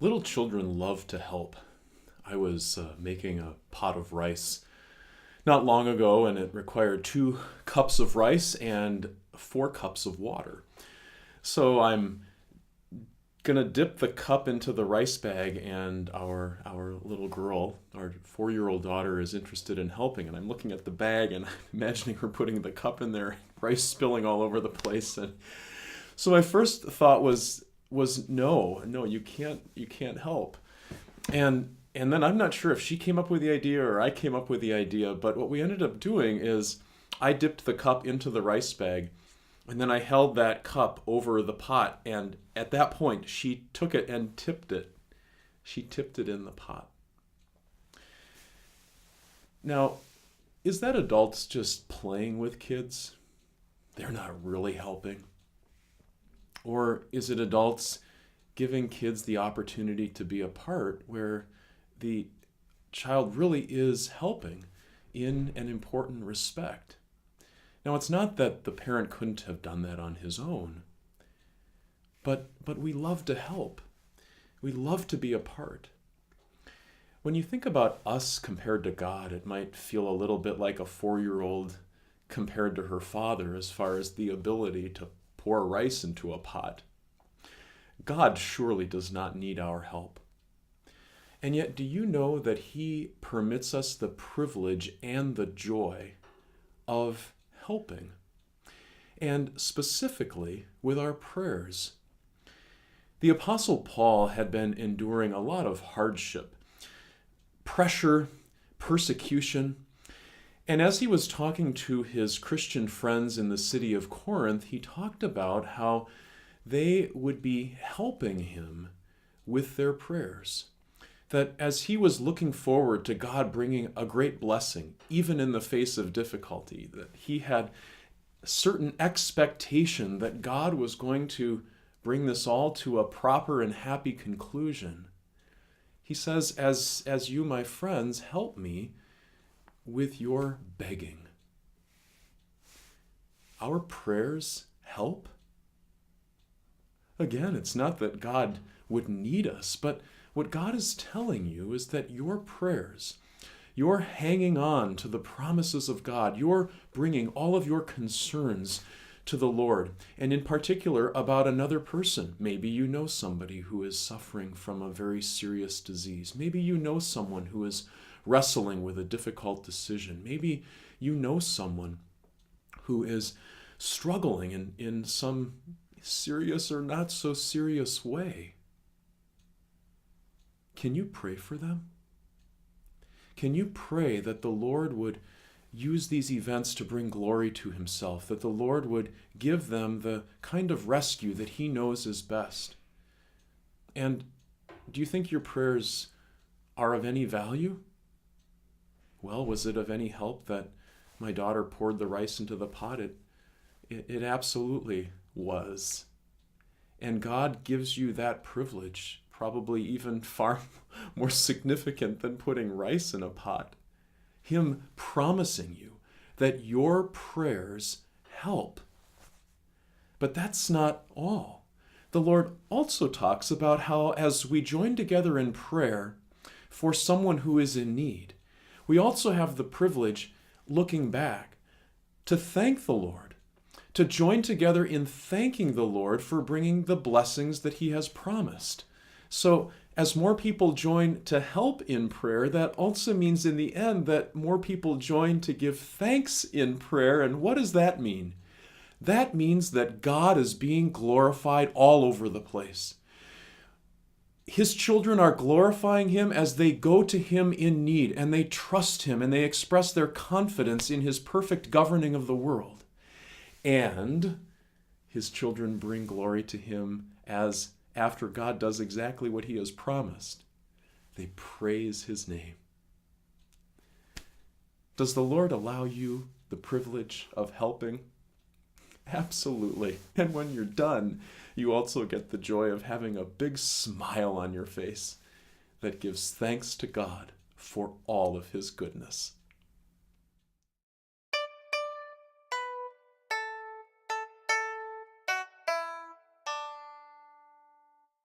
Little children love to help. I was making a pot of rice not long ago, and it required 2 cups of rice and 4 cups of water. So I'm gonna dip the cup into the rice bag, and our little girl, our 4-year-old daughter, is interested in helping. And I'm looking at the bag and imagining her putting the cup in there, rice spilling all over the place. And so my first thought was no, you can't help. And then I'm not sure if she came up with the idea or I came up with the idea, but what we ended up doing is I dipped the cup into the rice bag, and then I held that cup over the pot, and at that point she took it and tipped it. She tipped it in the pot. Now, is that adults just playing with kids? They're not really helping. Or is it adults giving kids the opportunity to be a part where the child really is helping in an important respect? Now, it's not that the parent couldn't have done that on his own, but we love to help. We love to be a part. When you think about us compared to God, it might feel a little bit like a 4-year-old compared to her father as far as the ability to pour rice into a pot. God surely does not need our help. And yet, do you know that He permits us the privilege and the joy of helping? And specifically with our prayers. The Apostle Paul had been enduring a lot of hardship, pressure, persecution. And as he was talking to his Christian friends in the city of Corinth, he talked about how they would be helping him with their prayers. That as he was looking forward to God bringing a great blessing, even in the face of difficulty, that he had a certain expectation that God was going to bring this all to a proper and happy conclusion. He says, as you, my friends, help me with your begging. Our prayers help. Again, it's not that God would need us, but what God is telling you is that your prayers, you're hanging on to the promises of God, you're bringing all of your concerns to the Lord, and in particular about another person. Maybe you know somebody who is suffering from a very serious disease. Maybe you know someone who is wrestling with a difficult decision. Maybe you know someone who is struggling in some serious or not so serious way. Can you pray for them? Can you pray that the Lord would use these events to bring glory to Himself, that the Lord would give them the kind of rescue that He knows is best? And do you think your prayers are of any value? Well, was it of any help that my daughter poured the rice into the pot? It absolutely was. And God gives you that privilege, probably even far more significant than putting rice in a pot. Him promising you that your prayers help. But that's not all. The Lord also talks about how as we join together in prayer for someone who is in need, we also have the privilege, looking back, to thank the Lord, to join together in thanking the Lord for bringing the blessings that He has promised. So as more people join to help in prayer, that also means in the end that more people join to give thanks in prayer. And what does that mean? That means that God is being glorified all over the place. His children are glorifying Him as they go to Him in need, and they trust Him, and they express their confidence in His perfect governing of the world. And His children bring glory to Him as, after God does exactly what He has promised, they praise His name. Does the Lord allow you the privilege of helping? Absolutely. And when you're done, you also get the joy of having a big smile on your face that gives thanks to God for all of His goodness.